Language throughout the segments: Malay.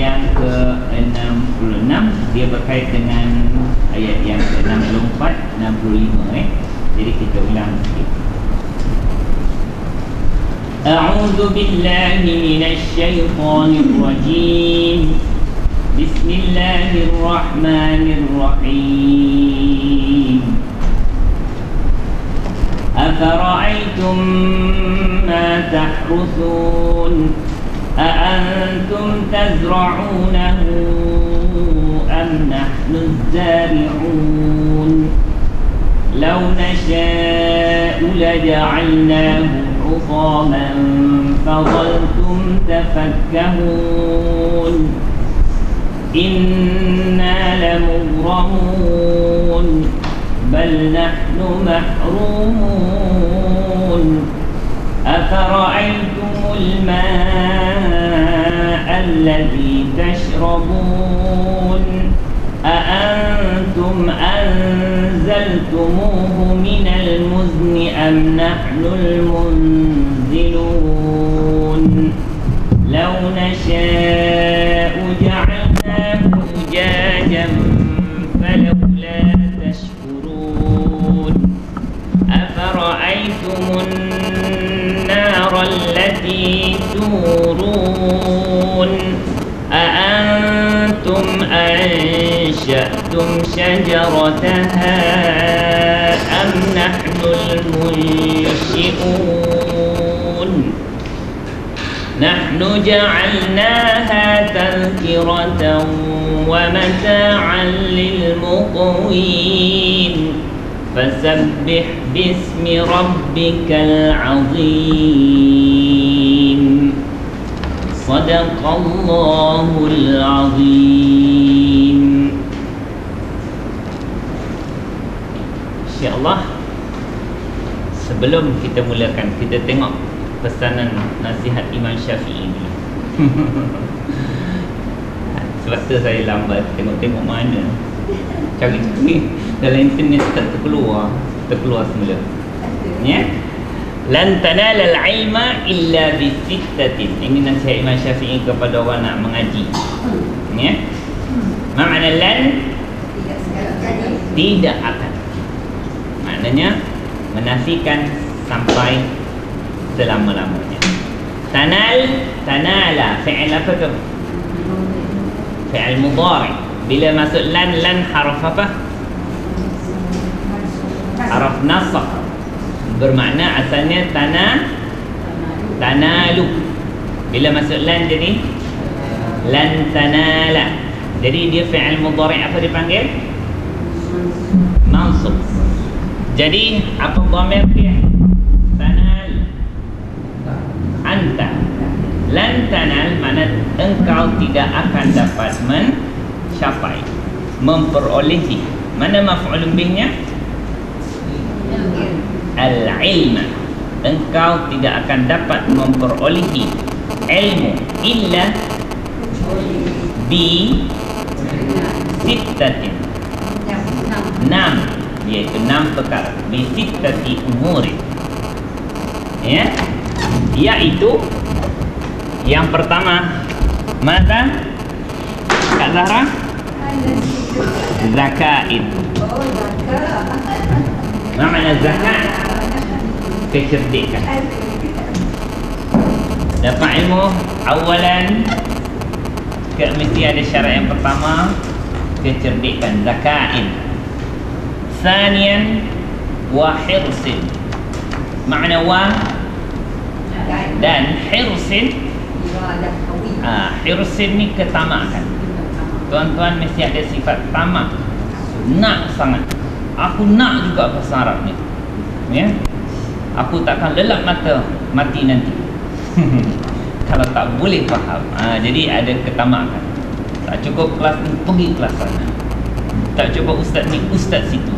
yang ke-66 dia berkait dengan ayat yang ke-64, 65 Jadi kita ulang sikit. A'udzu billahi minasy syaithanir rajim. Bismillahirrahmanirrahim. Afara'aytum ma tahrusun أأنتم تزرعونه أم نحن الزارعون لو نشاء لجعلناه حطاما فظلتم تفكهون إنا لمغرمون بل نحن محرومون أفرأيتم الماء الذي تشربون أأنتم أنزلتموه من المزن أم نحن المنزلون لو نشاء جعلناه أجاجا فلولا تشكرون أفرأيتم النار التي تورون أأنتم أنشأتم شجرتها أم نحن المنشئون نحن جعلناها تذكرة ومتاعا للمقوين فسبح باسم ربك العظيم صدق الله العظيم. InsyaAllah sebelum kita mulakan, kita tengok pesanan nasihat Imam Syafi'i dulu. Sebab tu saya lambat tengok-tengok mana cari-cari dalam internet terkeluar semula. Ya. Lan tanalal ilma illa bi sittatin. Ini nasihat Imam Syafi'i kepada orang nak mengaji. Ya. Makna lan tidak akan. Maknanya menafikan sampai selama-lamanya. Tanala fi'il apa tu? Fi'il mudhari. Bila masuk lan harf apa? Harf nasab. Bermakna asalnya tanalu. Bila masuk lan jadi lan tanala. Jadi dia fi'il mudhari apa dipanggil? Mansub. Jadi apa dhamir dia? Tanal. Anta. Lan tanal makna engkau tidak akan dapat mencapai, memperolehi. Mana maf'ul bihnya? Al-ilma. Engkau tidak akan dapat memperolehi ilmu illa bi sittatin. 6, iaitu 6 perkara. Bi sittati umurin. Ya. Iaitu yang pertama, mata Kak Zahra? Zakain. Makna zakat kecerdikan. Dapat ilmu awalan mesti ada syarat yang pertama, kecerdikan, zakain. Thaniyan wa hirsin. Makna wa dan hirsin. Hirsin ni ketamakan. Tuan-tuan mesti ada sifat tamak. Nak sangat. Aku nak juga bahasa Arab ni. Ya. Aku takkan lelap mata mati nanti. Kalau tak boleh faham. Jadi ada ketamakan. Tak cukup kelas ni, pergi kelas sana. Tak cukup ustaz ni, ustaz situ.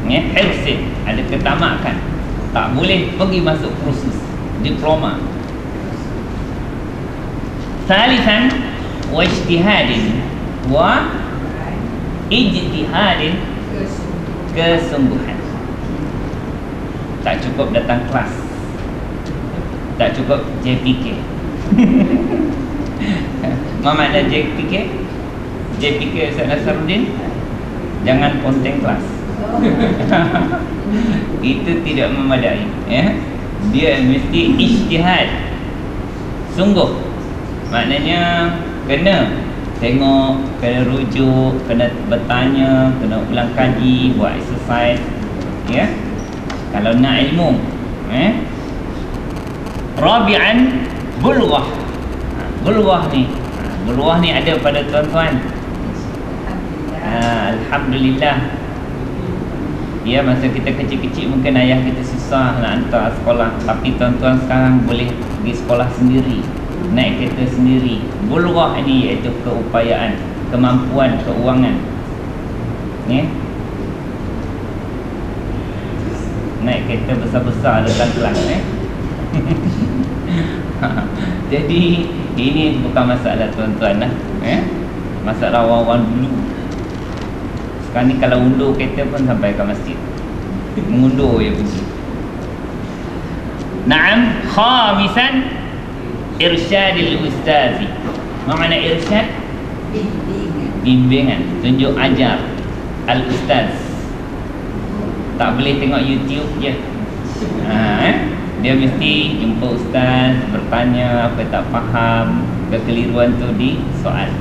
Ya, hirsin, ada ketamakan. Tak boleh pergi masuk kursus diploma. Thalithan wa ijtihadin wa ijtihadin, kesungguhan. Tak cukup datang kelas, tak cukup JPK. Apa makna JPK? JPK Ustaz Nasruddin, jangan ponteng kelas. Itu tidak memadai, ya. Dia mesti ijtihad. Sungguh. Maknanya kena tengok, kena rujuk, kena bertanya, kena ulang kaji, buat exercise, ya. Kalau nak ilmu, Rabi'an bulghah. Bulghah ni ada pada tuan-tuan. Alhamdulillah. Ya, masa kita kecil-kecil mungkin ayah kita susah nak hantar sekolah, tapi tuan-tuan sekarang boleh pergi sekolah sendiri, naik kereta sendiri. Bulghah ini iaitu keupayaan, kemampuan keuangan, ya. Naik kereta besar-besar datang kelas, Jadi ini bukan masalah tuan-tuan lah, masalah orang-orang dulu. Sekarang ni kalau undur kereta pun sampai ke masjid, mengundur je pergi. Naam. Khamisan irsyadil ustazi. Apa makna irsyad? Bimbingan, tunjuk ajar. Al-ustaz tak boleh tengok YouTube je. Dia mesti jumpa ustaz, bertanya apa tak faham, kekeliruan tu di soal.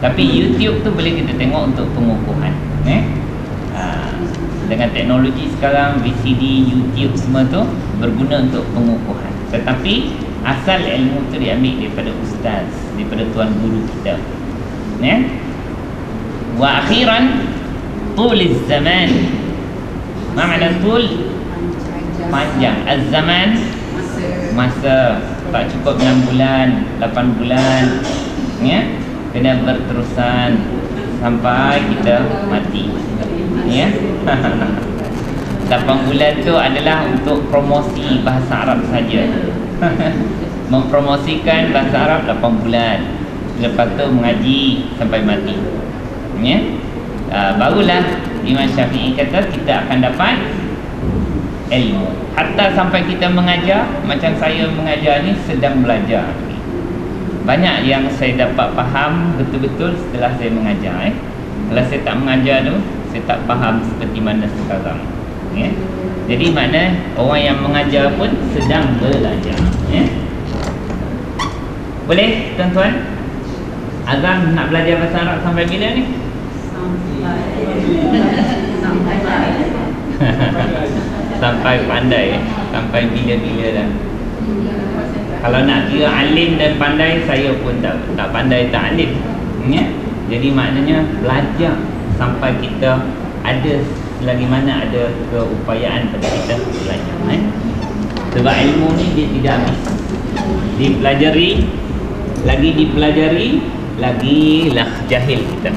Tapi YouTube tu boleh kita tengok untuk pengukuhan, dengan teknologi sekarang, VCD, YouTube semua tu berguna untuk pengukuhan. Tetapi asal ilmu tu diambil daripada ustaz, daripada tuan guru kita, Wa akhiran tuliz zaman. Apa makna tul? Panjang. Az-zaman, masa. Tak cukup 6 bulan, 8 bulan, ya. Kena berterusan sampai kita mati, ya. 8 bulan tu adalah untuk promosi bahasa Arab saja. Mempromosikan bahasa Arab 8 bulan. Lepas tu mengaji sampai mati, ya. Barulah Imam Syafi'i kata kita akan dapat ilmu. Hatta sampai kita mengajar, macam saya mengajar ni sedang belajar. Banyak yang saya dapat faham betul-betul setelah saya mengajar, Kalau saya tak mengajar tu, saya tak faham seperti mana sekarang, ya. Jadi makna orang yang mengajar pun sedang belajar, ya. Boleh tuan-tuan? Azam nak belajar bahasa Arab sampai bila ni? Sampai pandai, sampai bila-bila dah. Kalau nak kira alim dan pandai, saya pun tak pandai, tak alim, ya? Jadi maknanya belajar sampai kita ada, selagi mana ada keupayaan pada kita belajar, Sebab ilmu ni dia tidak habis. Dipelajari, lagi dipelajari, lagilah jahil kita.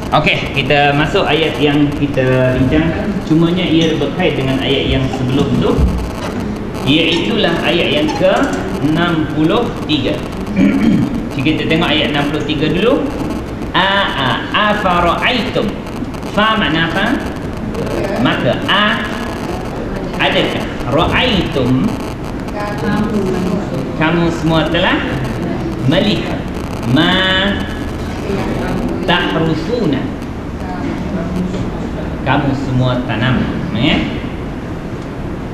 Okey, kita masuk ayat yang kita bincang. Cumanya ia berkait dengan ayat yang sebelum tu, iaitulah ayat yang ke-63. Kita tengok ayat 63 dulu. Afara'aitum. Fa makna apa? Maka adakah ra'aitum, kamu semua telah melihat, tahrusuna, kamu semua tanam,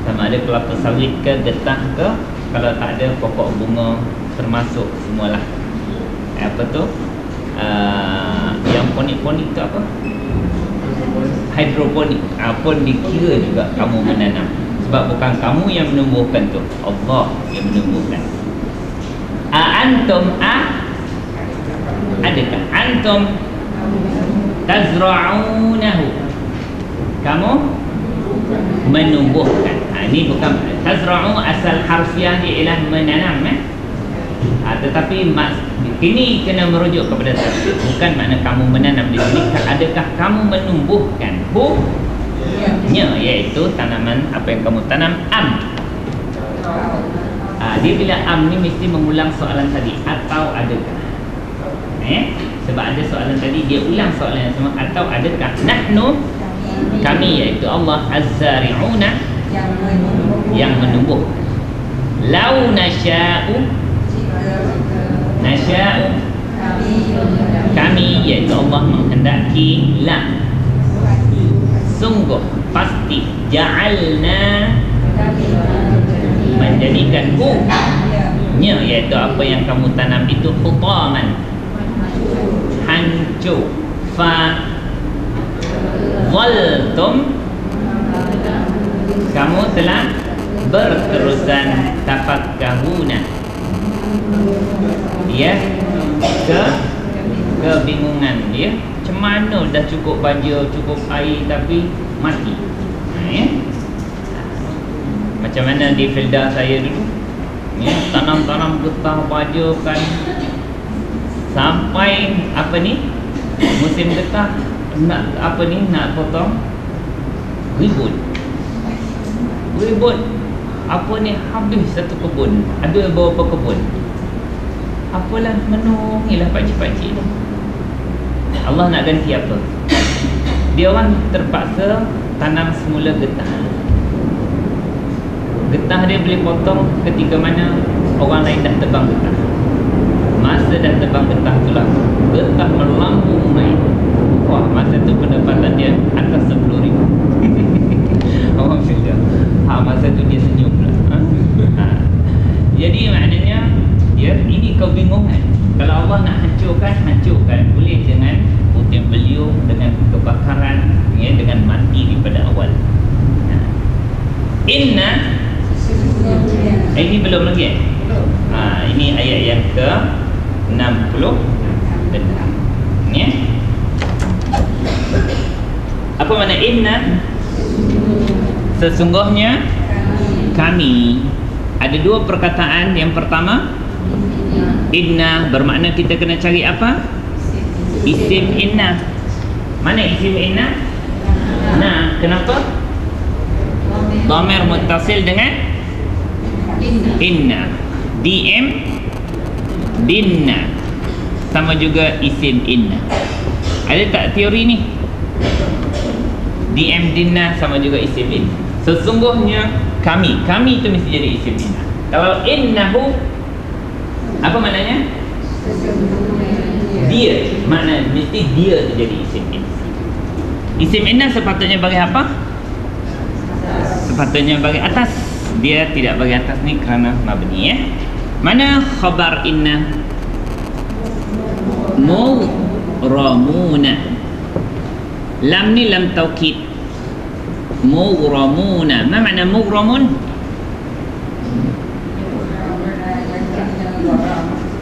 sama ada kelapa sawit ke, getah ke. Kalau tak ada pokok bunga termasuk semualah. Apa tu? Yang ponik-ponik tu apa? Hidroponik. Pun dikira juga kamu menanam. Sebab bukan kamu yang menumbuhkan tu, Allah yang menumbuhkan. Antum adakah antum tazra'unahu, kamu menumbuhkan. Ini bukan tazra'u, asal harfiah dia ialah menanam, tetapi kini kena merujuk kepada tafsir. Bukan makna kamu menanam di sini. Adakah kamu menumbuhkan nya, iaitu tanaman apa yang kamu tanam. Dia bila ni mesti mengulang soalan tadi, atau adakah, sebab ada soalan tadi, dia ulang soalan yang sama. Atau adakah nahnu, kami, iaitu Allah, az-zari'una, yang menumbuh. Lau nasya'u, nasya'u kami, iaitu Allah menghendaki, la sungguh pasti, ja'alna menjadikan nya, iaitu apa yang kamu tanam itu, hutaman hancur, fa dhaltum kamu telah berterusan, tafakkahuna ya, kebingungan ya, macam mana dah cukup baja, cukup air tapi mati ya. Macam mana di Felda saya dulu ya, tanam-tanam getah baja kan, sampai apa ni musim getah nak apa ni, nak potong, ribut apa ni, habis satu kebun, ada beberapa kebun, apalah menungilah pakcik-pakcik ni. Allah nak ganti apa? Dia orang terpaksa tanam semula getah. Getah dia boleh potong ketika mana orang lain dah tebang getah. Masa dah tebang getah tu lah, getah melambung naik. Wah, masa tu pendapatan dia atas 10,000. Orang Felda. Masa tu dia senyum pula. Jadi maknanya ya, ini kebingungan. Kalau Allah nak hancurkan, boleh dengan puting beliung, dengan kebakaran ya, dengan mati daripada awal. Inna ini belum lagi ini ayat yang ke-60 ya. Apa makna inna? Sesungguhnya kami. Ada dua perkataan. Yang pertama, inna bermakna kita kena cari apa? Isim inna. Mana isim inna? Nah, kenapa? Dhamir muttasil dengan inna. DM dinna sama juga isim inna. Ada tak teori ni? DM dinna sama juga isim inna. Sesungguhnya kami itu mesti jadi isim inna. Kalau innahu apa maknanya? Dia, makna mesti dia tu jadi isim inna. Isim inna sepatutnya bagi apa? Sepatutnya bagi atas. Dia tidak bagi atas ni kerana mabni ya. Mana khabar inna? Mughramuna. Lam ni lam taukid. Mughramuna. Apa makna mughramun?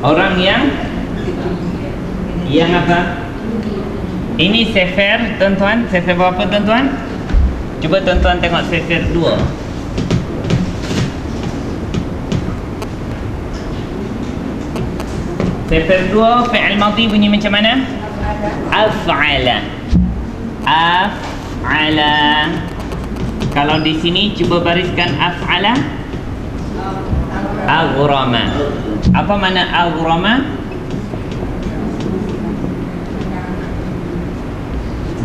Orang yang apa? Ini sefer tuan-tuan. Sefer berapa tuan-tuan? Cuba tuan-tuan tengok sefer 2. Sefer 2 fi'il madhi bunyi macam mana? Af'ala. Af'ala. Kalau di sini cuba bariskan af'ala. Aghrama. Apa makna aghrama?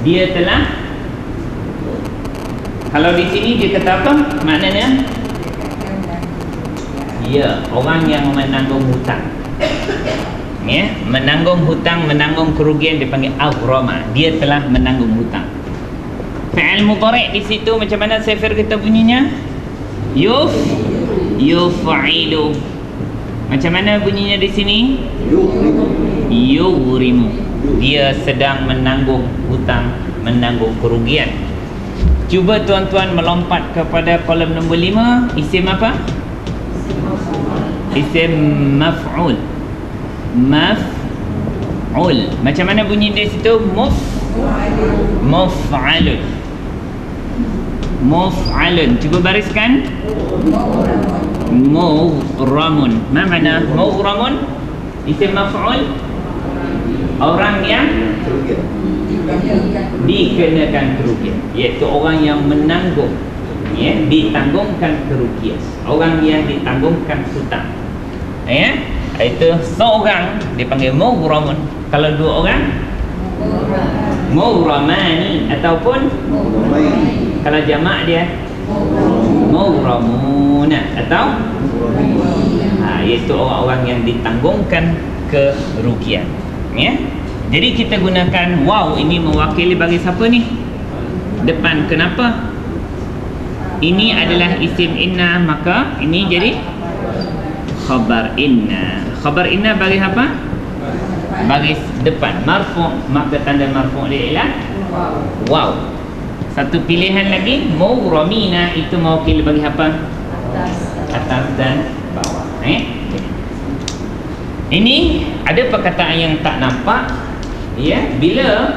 Dia telah. Kalau di sini dia kata apa? Maknanya ya, orang yang menanggung hutang. Ya, menanggung hutang, menanggung kerugian dipanggil aghrama. Dia telah menanggung hutang. Fi'il mudhari' di situ macam mana sefer kita bunyinya? Yuf'ilu. Macam mana bunyinya di sini? Yughrimu. Dia sedang menanggung hutang, menanggung kerugian. Cuba tuan-tuan melompat kepada kolom nombor 5. Isim apa? Isim maf'ul. Maf'ul. Macam mana bunyi di situ? Muf'alun. Muf'alun. Cuba bariskan. Mughramun. Apa makna mughramun? Isim maf'ul. Orang yang dikenakan kerugian, iaitu orang yang menanggung ya, ditanggungkan kerugian. Orang yang ditanggungkan hutang ya, itu seorang dipanggil mughramun. Kalau dua orang mughramani, ataupun kalau jamak dia Mawramuna atau iaitu orang-orang yang ditanggungkan kerugian. Ya. Jadi kita gunakan waw ini mewakili bagi siapa ni? Depan. Kenapa? Ini adalah isim inna, maka ini jadi khabar inna. Khabar inna bagi apa? Bagi depan. Marfu', maka tanda marfu' dia ialah waw. Satu pilihan lagi, mawramina, itu mewakili bagi apa? Atas dan bawah. Ini ada perkataan yang tak nampak, ya, bila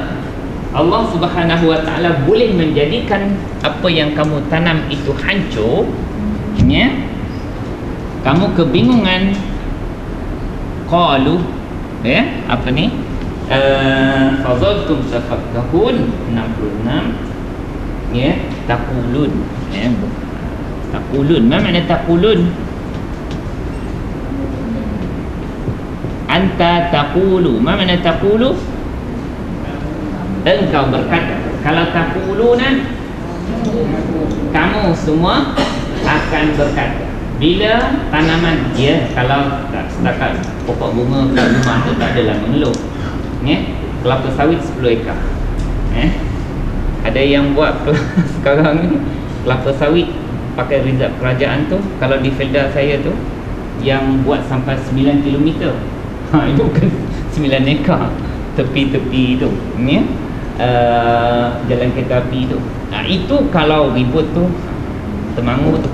Allah Subhanahu wa taala boleh menjadikan apa yang kamu tanam itu hancur, ya. Kamu kebingungan. Qalu, ya, apa ni? Fadhaltum tafakkahun 66, ya, taqulun, ya. Taqulun, apa makna taqulun? Anta taqulu, apa makna taqulu? Engkau berkata. Kalau taquluna, kamu semua akan berkata. Bila tanaman, ya, kalau setakat pokok bunga kat rumah tu tak adalah mengeluh, ya. Kelapa sawit 10 ekar, ada yang buat sekarang ni kelapa sawit pakai rizab kerajaan tu. Kalau di Felda saya tu yang buat sampai 9 km, itu bukan 9 ekar tepi-tepi tu, ya. Jalan kereta api tu. Itu kalau ribut tu Temangu tu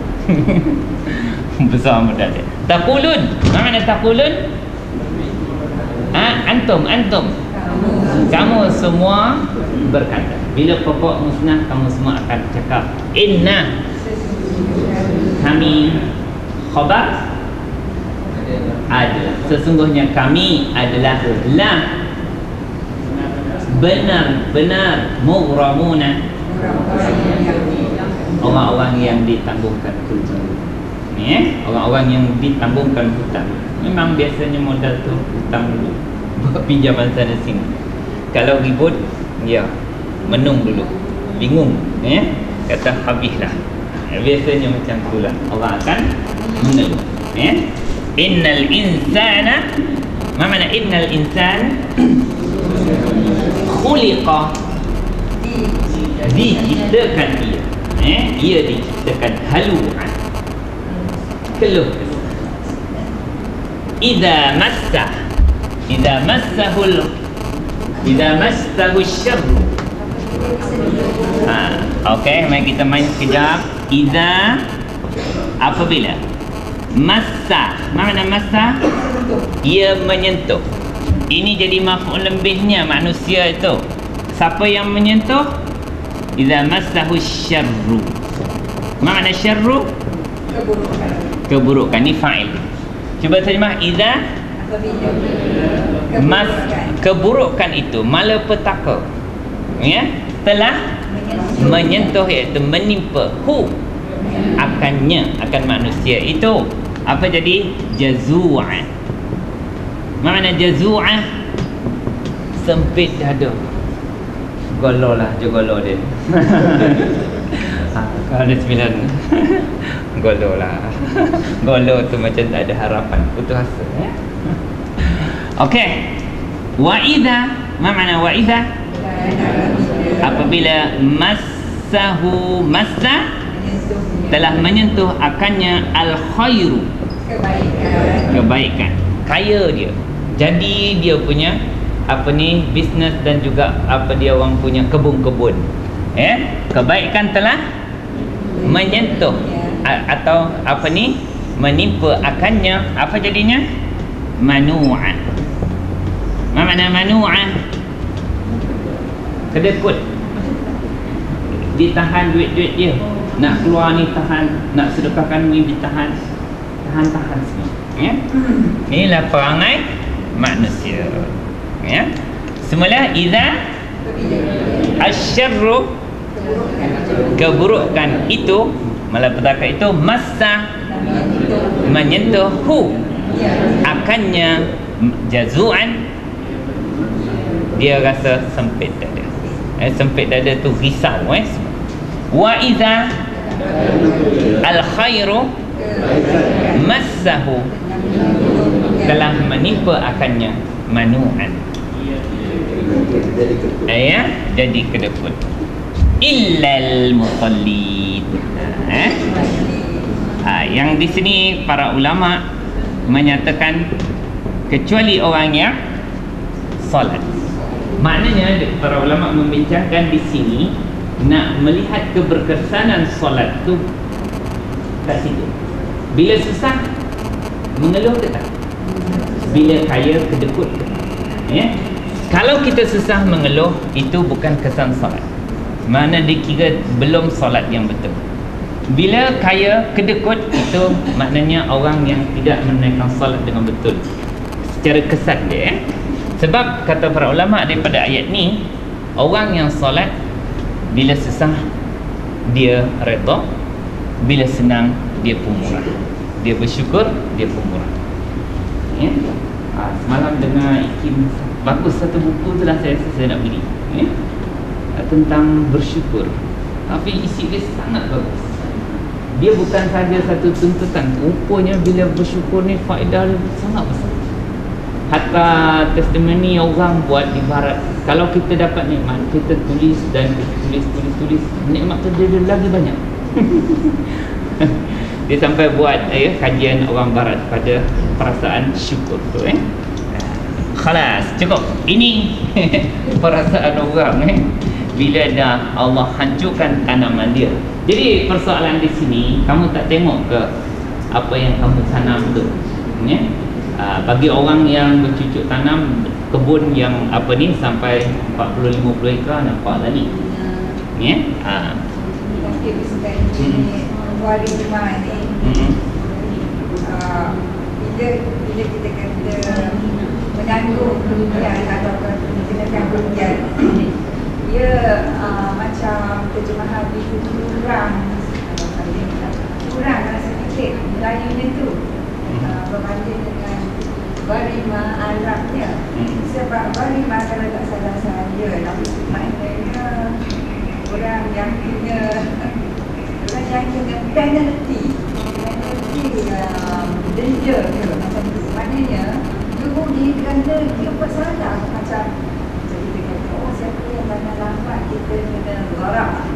besar mudah dia. Taqulun, apa makna taqulun? Antum kamu semua berkata. Bila pokok musnah, kamu semua akan cakap inna, kami. Khabar adalah, sesungguhnya kami adalah la, benar-benar, mughramuna, orang-orang yang ditanggungkan hutang, ya, orang-orang yang ditanggungkan hutang. Memang biasanya modal tu hutang dulu, buat pinjaman sana sini. Kalau ribut, ya, menung dulu, bingung, ya, kata habislah. Biasanya macam itulah orang akan mengeluh, ya. Innal insana, apa makna innal insan? Khuliqa, diciptakan dia, ia diciptakan halu'an, keluh. Idza massahu syarru. Okey, mari kita main sekejap. Idza, apabila massa, mana massa? Ia menyentuh. Ini jadi maf'ul lebihnya manusia itu. Siapa yang menyentuh? Idza massahu syarru. Makna syarru? Keburukan. Ini fa'il. Cuba terjemah. Idza mas, keburukan itu, malapetaka, ya, telah menyentuh, iaitu menimpa, akannya, akan manusia itu. Apa jadi? Jazu'ah. Makna jazu'ah? Sempit dada. Golo lah, jogolo dia. Kalau ada 9 golo lah. Golo tu macam tak ada harapan, putus asa, ya? Okey. Wa idza, apa makna wa idza? Apabila massahu, massa, telah menyentuh akannya al-khairu, kebaikan, kaya dia. Jadi dia punya apa ni, bisnes, dan juga apa dia orang punya kebun-kebun, ya. Kebaikan telah menyentuh atau apa ni, menimpa akannya. Apa jadinya? Manu'ah. Apa makna manu'ah? Kedekut, ditahan duit-duit dia. Nak keluar ni tahan, nak sedekahkan ni ditahan, tahan semua, ya. Inilah perangai manusia, ya. Semula idza asyarru, keburukan itu, malapetaka itu, massa, menyentuh, akannya, jazu'an, dia rasa sempit dada. Sempit dada tu risau, Wa idza, Al khairu massahu, telah menimpa akannya manu'an. Jadi kedekut. Illal musallin. Yang di sini para ulama menyatakan kecuali orang yang solat. Maknanya para ulama membincangkan di sini nak melihat keberkesanan solat tu kat situ. Bila susah mengeluh ke tak? Bila kaya kedekut ke? Kalau kita susah mengeluh, itu bukan kesan solat. Mana dikira belum solat yang betul. Bila kaya kedekut, itu maknanya orang yang tidak menaikkan solat dengan betul secara kesan dia. Sebab kata para ulama daripada ayat ni, orang yang solat bila susah dia redha, bila senang dia pemurah. Dia bersyukur, dia pemurah. Semalam dengar Ikim, bagus satu buku tu lah saya nak beli, tentang bersyukur. Tapi isi dia sangat bagus. Dia bukan saja satu tuntutan, rupanya bila bersyukur ni faedah dia sangat besar. Hatta testimoni orang buat ibarat, kalau kita dapat nikmat, kita tulis dan tulis, nikmat tu dia lagi banyak. Dia sampai buat kajian orang barat pada perasaan syukur tu. Khalas, cukup. Ini perasaan orang bila dah Allah hancurkan tanaman dia. Jadi persoalan di sini, kamu tak tengok ke apa yang kamu tanam tu? Bagi orang yang bercucuk tanam kebun yang sampai 40-50 ekar, nampak tadi. Warimah ni bila kita kata menanggung kerugian atau kenakan kerugian, dia macam terjemahan itu kurang sedikit Melayunya tu berbanding dengan warimah Arabnya. Sebab warimah kalau tak salah saya, maknanya orang yang punya penalty denda ke macam tu. Maknanya rugi kerana dia buat salah. Macam kita kata, siapa yang banyak lambat kita kena larang.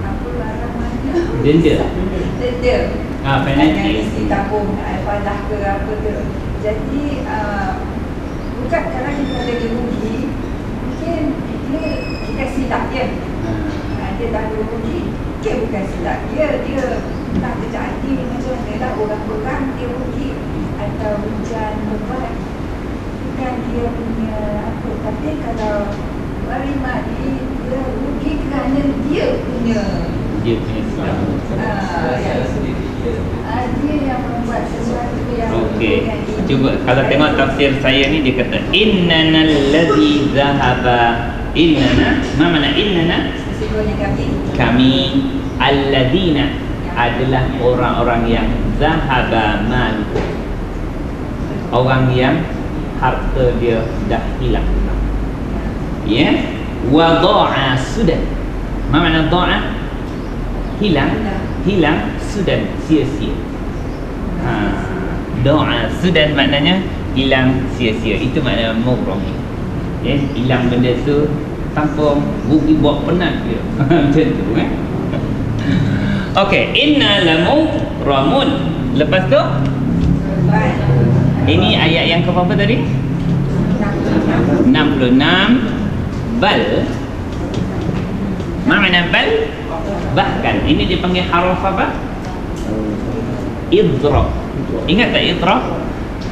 Apa larang mana? Denda. Penalty isi tabung falah ke apa ke. Jadi bukan kalau kita lagi rugi, mungkin kita silap dia. Dia dah rugi, dia bukan silap dia tak terjadi macam mana lah orang-orang dia rugi atau hujan lebat, bukan dia punya apa. Tapi kalau warimah ni dia rugi kerana dia punya silap. Dia yang membuat sesuatu yang okey. Cuba kalau tengok tafsir saya ni, dia kata innanal ladzi zahaba, innana, ma mana innana? Kami alladzina adalah orang-orang yang zahaba mal, orang yang harta dia dah hilang. Wa dha'a sudan. Ma makna dha'a? Hilang sudan, sia-sia. Dha'a sudan maknanya hilang sia-sia. Itu makna mughrah. Hilang benda tu tanpa rugi buat penat dia. Macam tu okey, inna lamughramun. Lepas tu ini ayat yang ke berapa tadi? 66. Bal. Makna bal? Bahkan ini dipanggil harf apa? Idrab. Ingat tak idrab?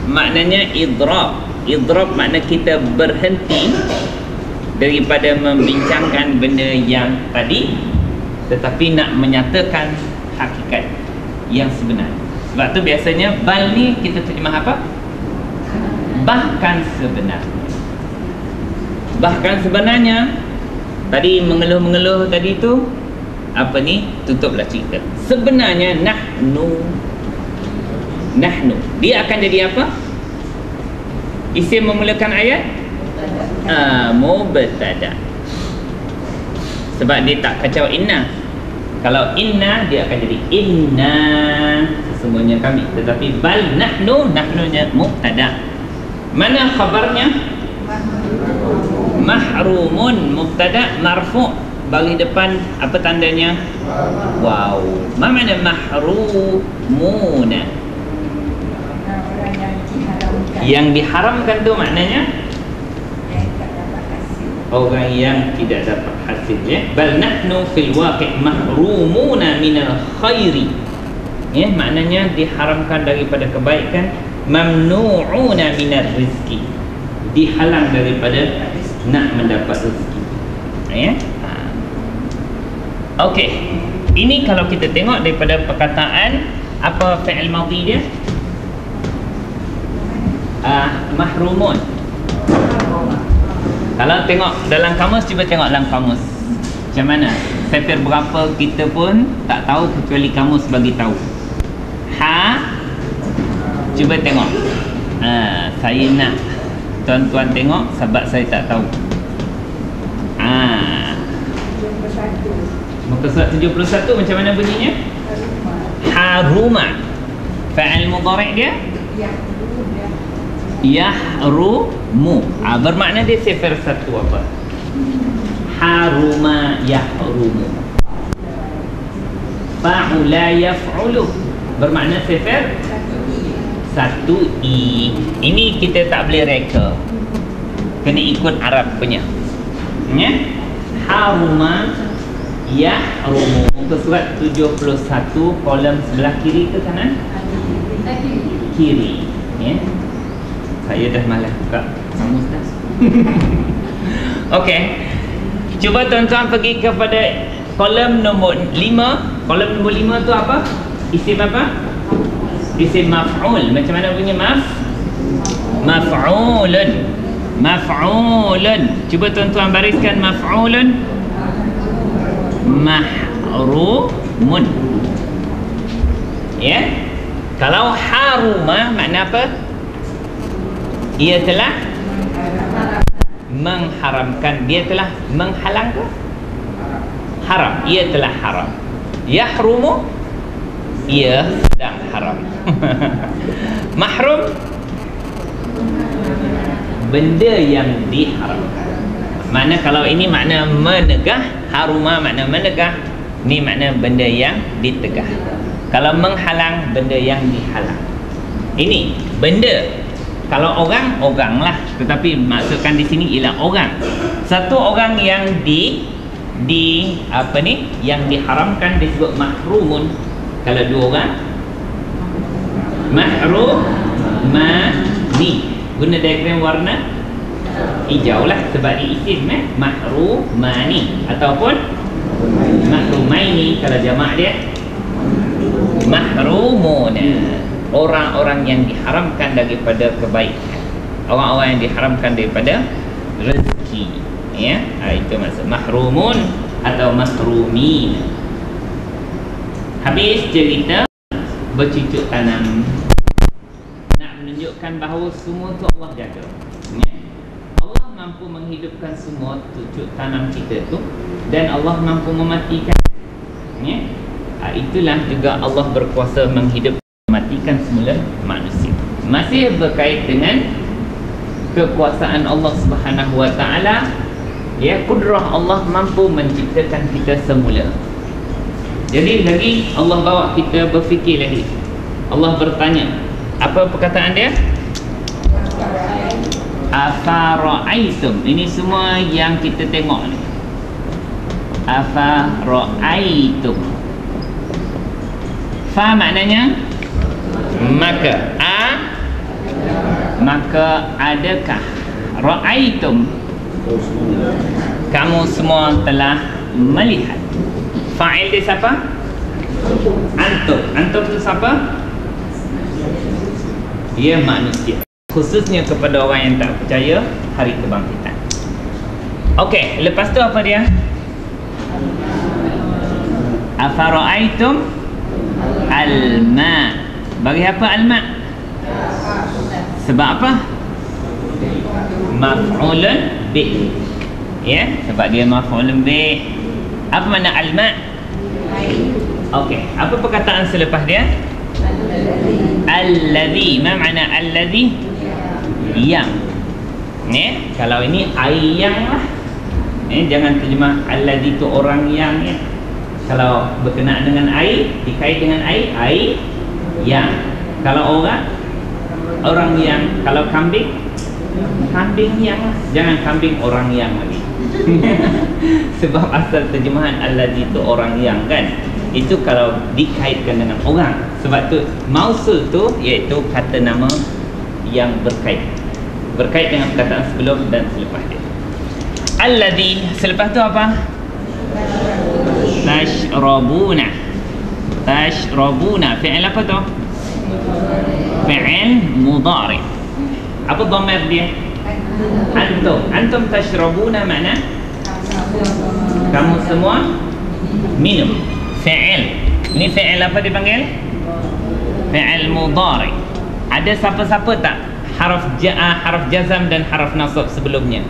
Maknanya idrab. Idrab makna kita berhenti daripada membincangkan benda yang tadi, tetapi nak menyatakan hakikat yang sebenar. Sebab tu biasanya bal ni kita terjemah apa? Bahkan sebenarnya. Bahkan sebenarnya tadi mengeluh-mengeluh tadi tu apa ni? Tutuplah cerita. Sebenarnya nahnu dia akan jadi apa? Isim memulakan ayat mubtada. Sebab dia tak kacau inna. Kalau inna dia akan jadi inna, sesungguhnya kami. Tetapi bal nahnu, nahnunya mubtada. Mana khabarnya? Mahrumun, mubtada marfu', bagi depan apa tandanya? Wow. Ma makna mahrumuna? Orang yang diharamkan. Yang diharamkan tu maknanya Yang tak dapat hasil. orang yang tidak dapat hasil, ya. Bal nahnu fil waqi' mahrumuna minal khairi. Ya, maknanya diharamkan daripada kebaikan, mamnu'una minar rizki. Dihalang daripada nak mendapat rezeki. Ya. Okey. Ini kalau kita tengok daripada perkataan apa fi'il madhi dia? Mahrumun. Kalau tengok dalam kamus, cuba tengok dalam kamus. Macam mana? Sifir berapa kita pun tak tahu kecuali kamus bagi tahu. Cuba tengok. Saya nak tuan-tuan tengok sebab saya tak tahu. Muka surat 71 macam mana bunyinya? Haruma. Fa'il mudhari' dia? Yahrumu. Bermakna dia sifir satu apa? Haruma yahrumu. Fa'ula yaf'ulu. Bermakna sifir satu i. Ini kita tak boleh reka, kena ikut Arab punya, ya. Haruma yahrumu. Muka surat 71, kolom sebelah kiri ke kanan? Kiri, ya. Saya dah malas buka kamus dah. Okey. Cuba tuan-tuan pergi kepada kolom nombor 5. Kolom nombor 5 tu apa? Isim apa? Isim maf'ul. Macam mana bunyi maf'ulun. Maf'ulun. Cuba tuan-tuan bariskan maf'ulun. Mahrumun. Ya. Kalau haruma makna apa? Ia telah mengharamkan. Dia telah menghalang ke? Haram. Ia telah haram. Yahrumu, ia sedang haram. Mahrum, benda yang diharamkan. Mana kalau ini makna menegah, haruma makna menegah, ni makna benda yang ditegah. Kalau menghalang, benda yang dihalang. Ini benda. Kalau orang, orang lah. Tetapi maksudkan di sini ialah orang. Satu orang yang yang diharamkan disebut mahrumun. Kalau dua orang, mahrumani. Guna diagram warna hijau lah sebab dia isim, mahrumani. Ataupun mahrumaini kalau jamak dia mahrumuna. Orang-orang yang diharamkan daripada kebaikan, orang-orang yang diharamkan daripada rezeki, ya. Itu maksud mahrumun atau mahrumin. Habis cerita bercucuk tanam, nak menunjukkan bahawa semua tu Allah jaga, ya. Allah mampu menghidupkan semua cucuk tanam kita tu, dan Allah mampu mematikan, ya. Itulah juga Allah berkuasa menghidupkan, matikan semula manusia. Masih berkait dengan kekuasaan Allah Subhanahu wa taala, ya. Kudrah Allah mampu menciptakan kita semula. Jadi lagi Allah bawa kita berfikir lagi. Allah bertanya, apa perkataan dia? Afara'aitum. Ini semua yang kita tengok ni. Afara'aitum. Fa maknanya maka. Maka adakah. Ra'aitum, kamu semua telah melihat. Fa'il dia siapa? Antum. Antum tu siapa? Ia manusia, khususnya kepada orang yang tak percaya hari kebangkitan. Okey, lepas tu apa dia? Afara'aitum al-ma. Bagi apa al-ma? Sebab apa? Maf'ulun bih, ya, sebab dia maf'ulun bih. Apa makna al-ma? Okey, apa perkataan selepas dia? Alladhi. Ma makna alladhi? Yang. Ni, kalau ini air yang lah. Jangan terjemah alladhi tu orang yang ya. Kalau berkenaan dengan air, dikait dengan air yang. Kalau orang yang. Kalau kambing yang lah. Jangan kambing orang yang lagi. Sebab asal terjemahan alladhi tu orang yang kan. Itu kalau dikaitkan dengan orang. Sebab tu mausul tu iaitu kata nama yang berkait dengan perkataan sebelum dan selepas dia. Alladhi, selepas tu apa? Tashrabuna. Fi'il apa tu? Fi'il mudhari. Apa dhamir dia? Antum tashrabuna makna kamu semua minum. Fi'il. Ini fi'il apa dipanggil? Fi'il mudhari. Ada siapa-siapa tak haraf jazam dan haraf nasab sebelumnya?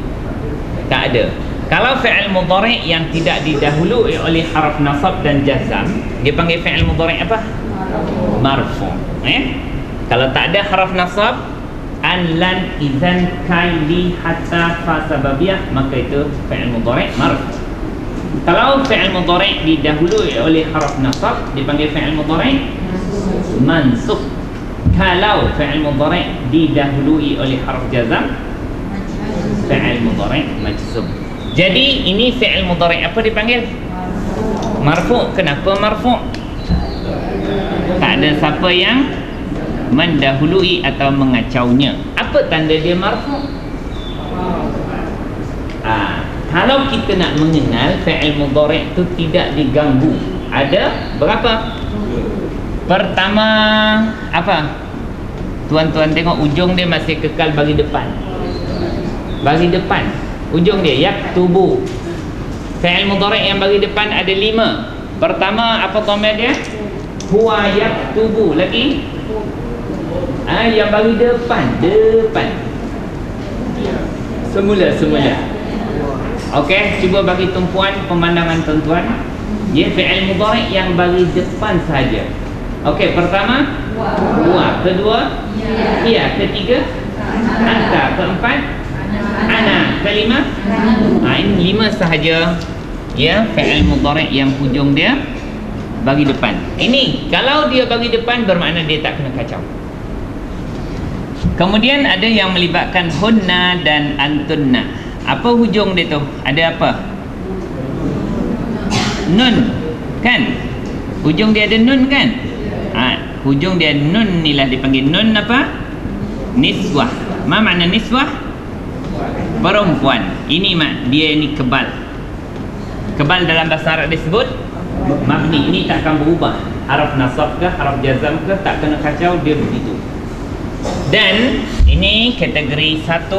Tak ada. Kalau fi'il mudhari yang tidak didahului oleh haraf nasab dan jazam, dia panggil fi'il mudhari apa? Marfu. Kalau tak ada haraf nasab, an, lan, idzan, kai, li, hatta, fa sababiyah, maka itu fi'il mudhari marfu. Kalau fi'il mudhari didahului oleh haraf nasab, dipanggil fi'il mudhari mansub. Kalau fi'il mudhari didahului oleh haraf jazam, fi'il mudhari majzum. Jadi ini fi'il mudhari apa dipanggil? Marfu. Kenapa marfu? Tak ada siapa yang mendahului atau mengacaunya. Apa tanda dia marfu? Kalau kita nak mengenal fi'il mudhari' tu tidak diganggu, ada berapa? Pertama apa? Tuan-tuan tengok ujung dia masih kekal bagi depan. Bagi depan ujung dia yaktubu. Fi'il mudhari' yang bagi depan ada 5. Pertama apa dhamir dia? Huwa yaktubu. Lagi yang bagi depan semula. Okey, cuba bagi tumpuan pemandangan tuan-tuan. Ya, fi'il mudhari' yang bagi depan saja. Okey, pertama huwa, kedua ya, ketiga anta, keempat ana, kelima ini 5 sahaja. Ya, fi'il mudhari' yang hujung dia bagi depan. Ini kalau dia bagi depan bermakna dia tak kena kacau. Kemudian ada yang melibatkan hunna dan antunna. Apa hujung dia tu? Ada apa? Nun, kan? Hujung dia ada nun kan? Hujung dia nun, inilah dipanggil nun apa? Niswah. Ma makna niswah? Perempuan. Ini dia ini kebal. Kebal dalam bahasa Arab disebut mabni. Ini tak akan berubah. Haraf nasab ke, haraf jazam ke, tak kena kacau, dia begitu. Dan ini kategori 1,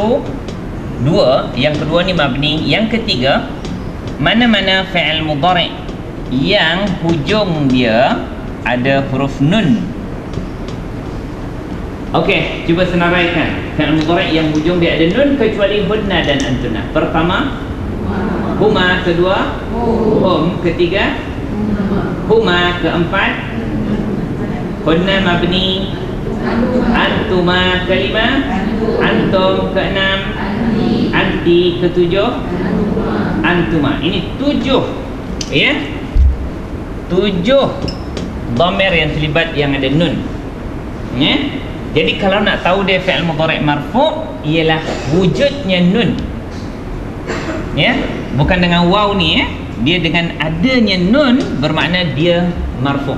2. Yang kedua ni mabni. Yang ketiga, mana-mana fi'il mudhari' yang hujung dia ada huruf nun. Okey, cuba senaraikan fi'il mudhari' yang hujung dia ada nun kecuali hunna dan antuna. Pertama huma, kedua hum, ketiga huma, keempat hunna mabni, antuma, kelima antum, keenam anti, ketujuh antuma. Ini 7, ya, 7 dhamir yang terlibat yang ada nun, ya. Jadi kalau nak tahu dia fi'il mudhari' marfu' ialah wujudnya nun, ya, bukan dengan waw ni, ya. Dia dengan adanya nun bermakna dia marfu'.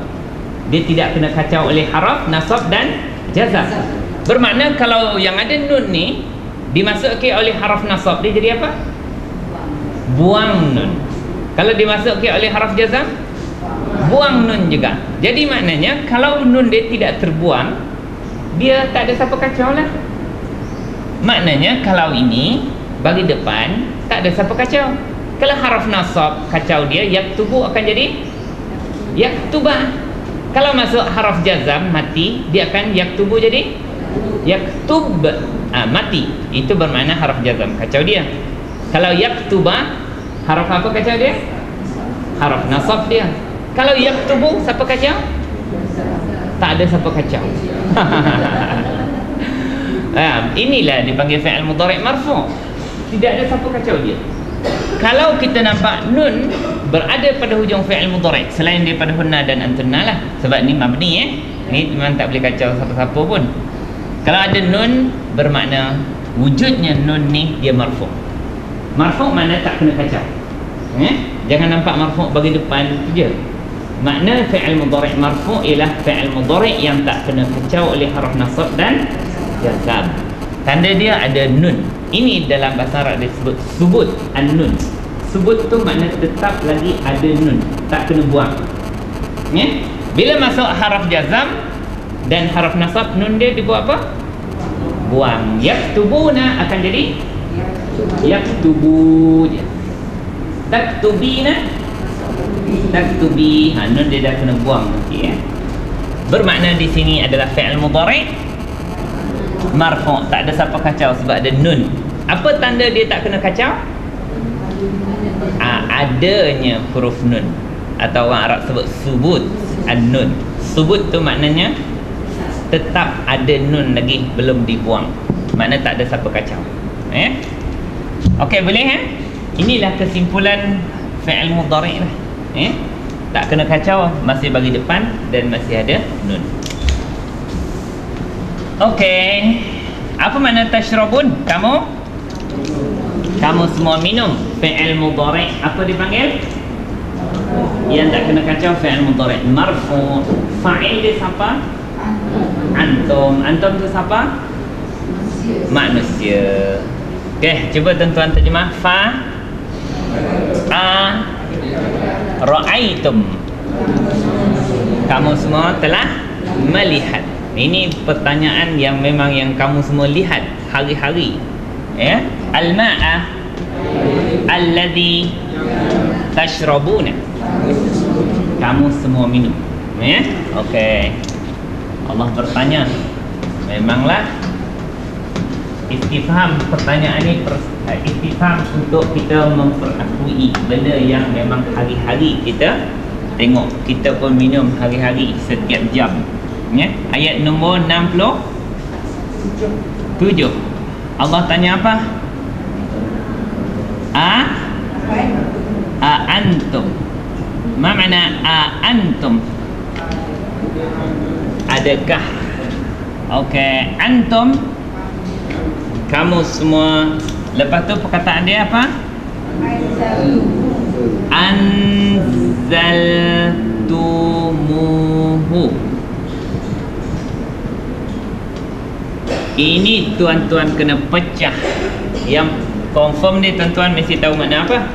Dia tidak kena kacau oleh haraf nasab dan jazam. Bermakna kalau yang ada nun ni dimasukkan oleh haraf nasab, dia jadi apa? Buang nun. Kalau dimasukkan oleh haraf jazam, buang nun juga. Jadi maknanya kalau nun dia tidak terbuang, dia tak ada siapa kacau lah. Maknanya kalau ini bagi depan, tak ada siapa kacau. Kalau haraf nasab kacau dia, yaktubu akan jadi yaktubah. Kalau masuk haraf jazam mati, dia akan yaktubu jadi yaktub, mati. Itu bermakna haraf jazam kacau dia. Kalau yaktuba, haraf apa kacau dia? Haraf nasab dia. Kalau yaktubu, siapa kacau? Tak ada siapa kacau. Inilah dipanggil fi'il mudhari' marfu'. Tidak ada siapa kacau dia. Kalau kita nampak nun berada pada hujung fi'il mudhari' selain daripada hunna dan antunna lah, sebab ni mabni ni memang tak boleh kacau siapa-siapa pun. Kalau ada nun bermakna wujudnya nun ni dia marfu'. Marfu' mana tak kena kacau. Jangan nampak marfu' bagi depan tu je. Makna fi'il mudhari' marfu' ialah fi'il mudhari' yang tak kena kacau oleh haraf nasab dan jazam. Tanda dia ada nun. Ini dalam bahasa Arab disebut subut an-nun. Subut tu makna tetap lagi ada nun, tak kena buang. Bila masuk haraf jazam dan haraf nasab, nun dia dibuat apa? Buang. Yaktubuna akan jadi yaktubu je. Taktubina, taktubi. Nun dia dah kena buang nanti Bermakna di sini adalah fi'il mudhari' marfu', tak ada siapa kacau sebab ada nun. Apa tanda dia tak kena kacau? Adanya huruf nun, atau orang Arab sebut subut an-nun. Subut tu maknanya tetap ada nun lagi, belum dibuang. Makna tak ada siapa kacau. Okey, boleh Inilah kesimpulan fi'il mudhari' lah. Tak kena kacau, masih bagi depan dan masih ada nun. Okey. Apa makna tashrabun? Kamu semua minum. Fi'il mudhari' apa dipanggil? Yang tak kena kacau fi'il mudhari' marfu'. Fa'il dia siapa? Antum. Antum tu siapa? Manusia. Okey, cuba tuan-tuan terjemah. Ra'aitum. Kamu semua telah melihat. Ini pertanyaan yang memang yang kamu semua lihat hari-hari. Al-ma'a alladhi tashrabuna. Kamu semua minum. Okey. Allah bertanya. Memanglah istifham, pertanyaan ini istifham untuk kita memperakui benda yang memang hari-hari kita tengok. Kita pun minum hari-hari setiap jam. Ayat nombor 67. Allah tanya apa? Antum. Ma makna antum? Adakah? Okey, antum, kamu semua. Lepas tu perkataan dia apa? Anzaltumuhu. Ini tuan-tuan kena pecah. Yang confirm ni tuan-tuan mesti tahu makna apa?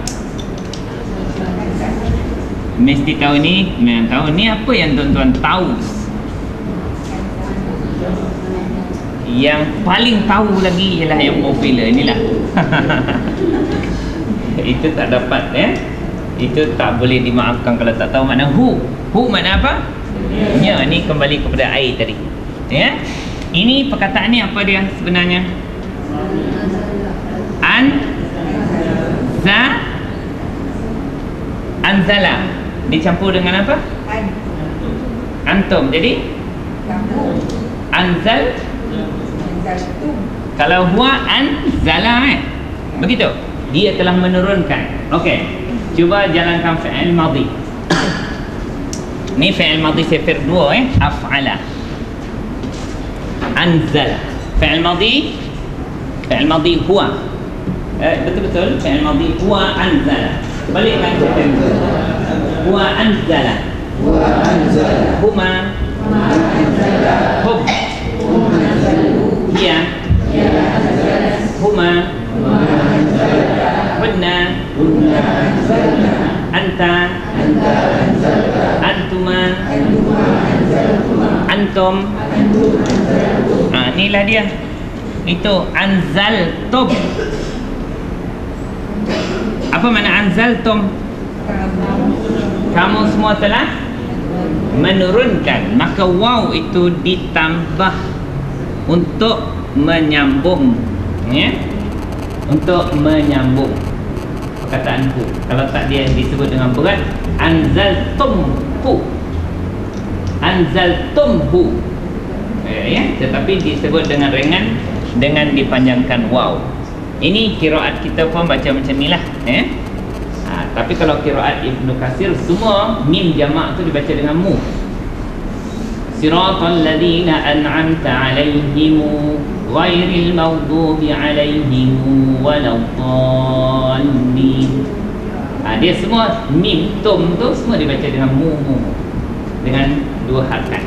Mesti tahu ni, memang tahu. Ni apa yang tuan-tuan tahu? Yang paling tahu lagi ialah yang popular inilah. Itu tak dapat Itu tak boleh dimaafkan kalau tak tahu makna hu. Hu makna apa? Ya, ni kembali kepada air tadi. Ini perkataan ni apa dia sebenarnya? Anzala dicampur dengan apa? Antum. Jadi anzal. Kalau huwa anzala begitu. Dia telah menurunkan. Okey. Cuba jalankan fi'il madhi. Ni fi'il madhi sifir 2 af'ala. Anzala. Fi'il madhi huwa. Betul-betul fi'il madhi huwa anzala. Balikkan huwa anzala. Huma hum. Hiya huma hunna anta antuma antum. Inilah dia. Itu anzaltum. Apa makna anzaltum? Kamu semua telah menurunkan. Maka waw itu ditambah untuk menyambung, untuk menyambung perkataan hu. Kalau tak dia disebut dengan berat, anzaltum Anzaltumhu. Ya, tetapi disebut dengan ringan dengan dipanjangkan waw. Ini qiraat kita pun baca macam ni lah. Tapi kalau qiraat Ibnu Katsir semua mim jamak tu dibaca dengan mu. Siratal ladzina an'amta 'alaihim ghairil maghdubi 'alaihim waladdallin. Dia semua mim tum tu semua dibaca dengan mu dengan dua harakat.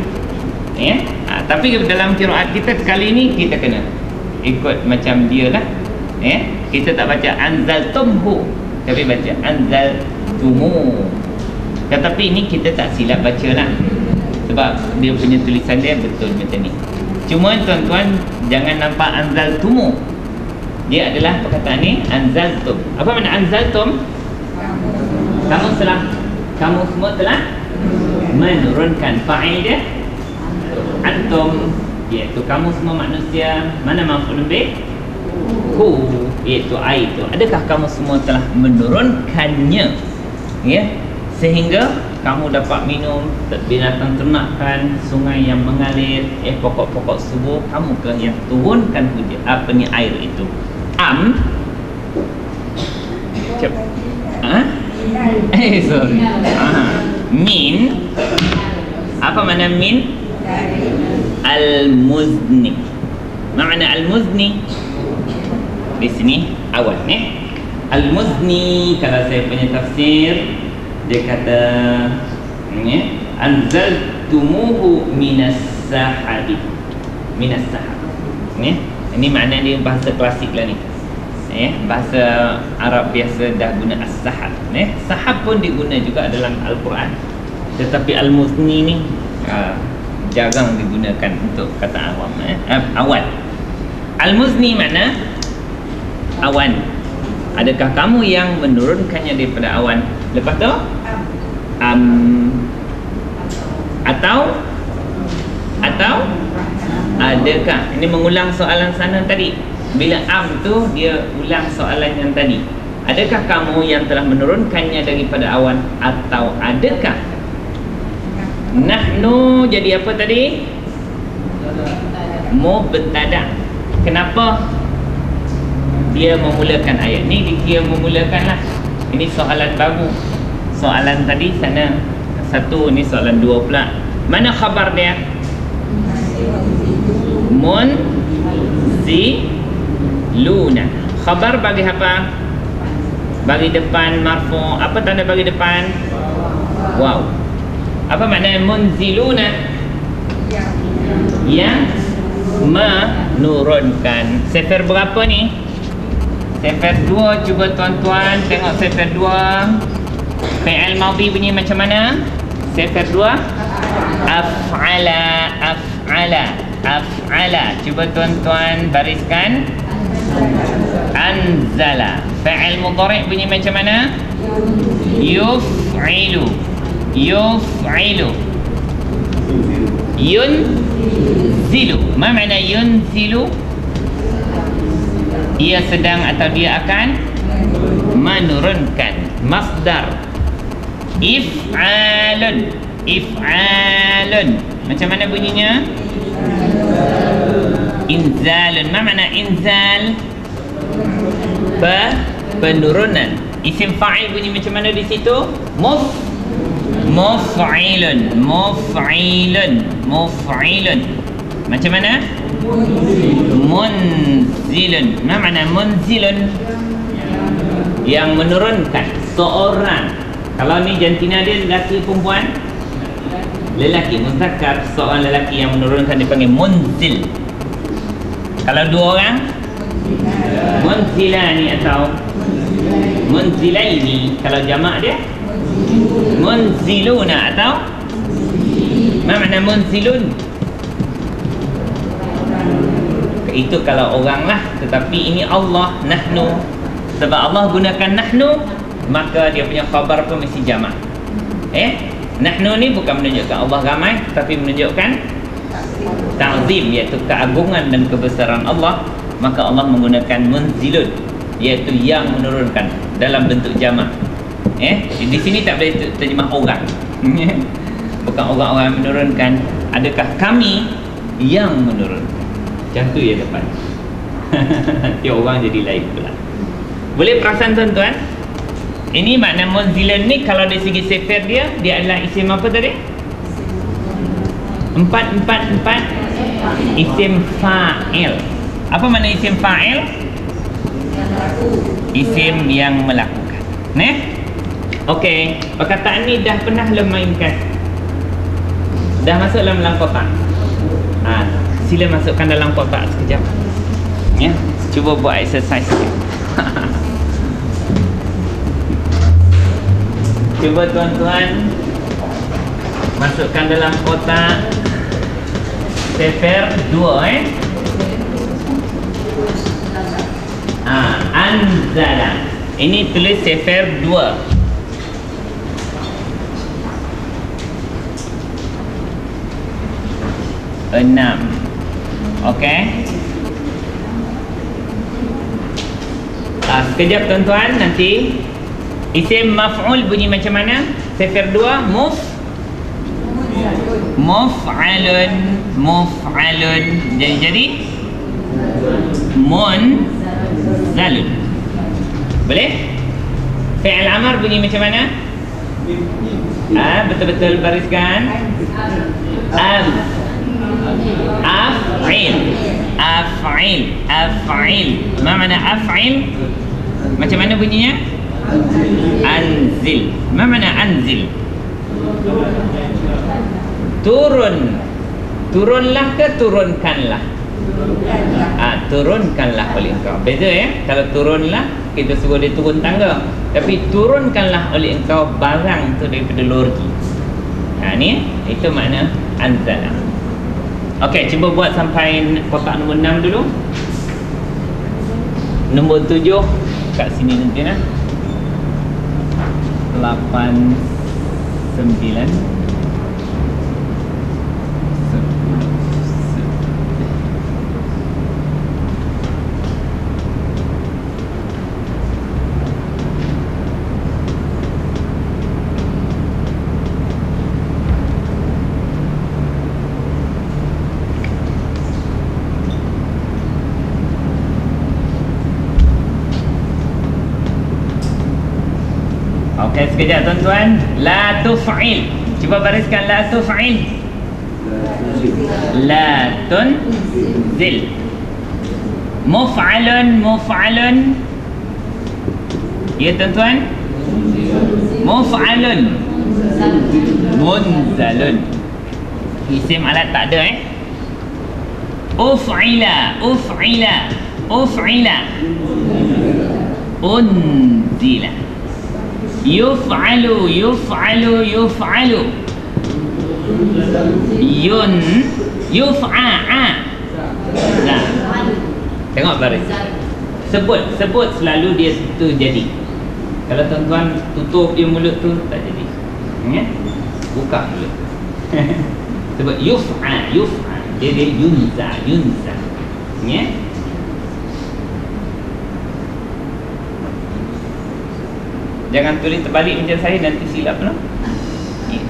Tapi dalam qiraat kita kali ni kita kena ikut macam dia lah. Kita tak baca anzaltumhu, tapi baca anzaltumu. Tetapi ini kita tak silap baca lah, sebab dia punya tulisan dia betul macam ni. Cuma tuan-tuan jangan nampak anzaltumu. Dia adalah perkataan ni anzaltum. Apa makna anzaltum? Kamu semua telah menurunkan. Fa'il dia antum, iaitu kamu semua manusia. Mana maf'ul bih? Hu, iaitu air itu. Adakah kamu semua telah menurunkannya, sehingga kamu dapat minum binatang ternakan, sungai yang mengalir, pokok-pokok subur? Kamu ke yang turunkan hujan air itu? Sorry. Min. Apa makna min? Al-muzni. Makna al-muzni di sini awal Al-muzni, kalau saya punya tafsir, dia kata anzaltumuhu minas sahabi. Minas sahab. Ini makna dia bahasa klasik lah ni. Bahasa Arab biasa dah guna as-sahab. Sahab pun diguna juga dalam Al-Quran, tetapi al-muzni ni jarang digunakan untuk kata awam. Awan. Al-muzni makna awan. Adakah kamu yang menurunkannya daripada awan? Lepas tu atau adakah? Ini mengulang soalan sana tadi. Bila tu dia ulang soalan yang tadi. Adakah kamu yang telah menurunkannya daripada awan, atau adakah? Nahnu jadi apa tadi? Mubtada. Kenapa dia memulakan ayat ni? Dia memulakan lah. Ini soalan baru. Soalan tadi sana satu, ni soalan dua pula. Mana khabar dia? Munziluna. Khabar bagi apa? Bagi depan marfu'. Apa tanda bagi depan? Wow. Apa makna munziluna? Yang menurunkan. Sefer berapa ni? Sefer 2. Cuba tuan-tuan tengok sefer 2. Fi'il madhi bunyi macam mana? Sefer 2 af'ala. Cuba tuan-tuan bariskan. Anzala. Fi'il mudhari' bunyi macam mana? Yunzilu. Ma makna yunzilu? Ia sedang atau dia akan menurunkan. Masdar if'alun. Macam mana bunyinya? Inzalun. Ma makna inzal? Penurunan. Isim fa'il bunyi macam mana di situ? Muf'ilun. Macam mana? Munzilun. Ma makna munzilun? Yang menurunkan. Seorang. Kalau ni jantina dia lelaki perempuan? Lelaki, muzakkar. Seorang lelaki yang menurunkan dipanggil munzil. Kalau dua orang? Munzilani atau munzilaini. Kalau jamak dia? Munziluna atau? Ma makna munzilun? Itu kalau orang lah. Tetapi ini Allah, nahnu. Sebab Allah gunakan nahnu, maka dia punya khabar pun mesti jamak. Nahnu ni bukan menunjukkan Allah ramai, tapi menunjukkan ta'zim, iaitu keagungan dan kebesaran Allah. Maka Allah menggunakan munzilun, iaitu yang menurunkan, dalam bentuk jamak. Di sini tak boleh terjemah orang. Bukan orang-orang menurunkan. Adakah kami yang menurunkan? Macam tu ya tepat. Tiap orang jadi lain pula. Boleh perasan tuan-tuan? Ini makna munzilan ni kalau dari segi sifat dia adalah isim apa tadi? 4 isim fa'il. Apa makna isim fa'il? Isim yang melakukan. Okey, perkataan ni dah pernah mainkan. Dah masuk dalam kotak. Sila masukkan dalam kotak sekejap. Ya, cuba buat exercise sikit. Cuba tuan-tuan masukkan dalam kotak sefer 2 anzala. Ini tulis sefer 2. Enam. Okey. Sekejap tuan-tuan, nanti isim maf'ul bunyi macam mana? Sefer 2 muf'alun jadi munzalun. Boleh? Fi'il amar bunyi macam mana? Betul-betul bariskan. Af'il. Apa makna af'il? Macam mana bunyinya? Anzil. Apa makna anzil? Turunlah ke turunkanlah? Turunkanlah oleh engkau. Beza ya. Kalau turunlah, kita suruh dia turun tangga. Tapi turunkanlah oleh engkau barang tu daripada lorgi. Ni itu makna anzala. Okey, cuba buat sampai kotak nombor 6 dulu. Nombor 7 kat sini nanti nah. 8 9 Okey, sekejap tuan-tuan. La tuf'il. Cuba bariskan la tuf'il. La tunzil. Muf'alun. Ya tuan-tuan. Muf'alun. Munzalun. Isim alat tak ada Uf'ila. Unzila. Yuf'alu. Yuf'a'a. Nah, tengok baris. Sebut selalu dia tu jadi. Kalau tuan-tuan tutup dia mulut tu tak jadi. Buka mulut. Sebut yuf'a. Dia yunza. Jangan tulis terbalik macam saya, nanti silap lah.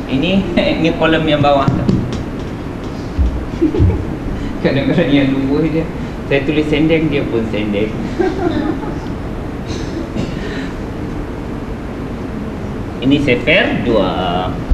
Ini kolom yang bawah tu. Kadang-kadang yang luar dia, saya tulis sendeng, dia pun sendeng. Ini sefer 2.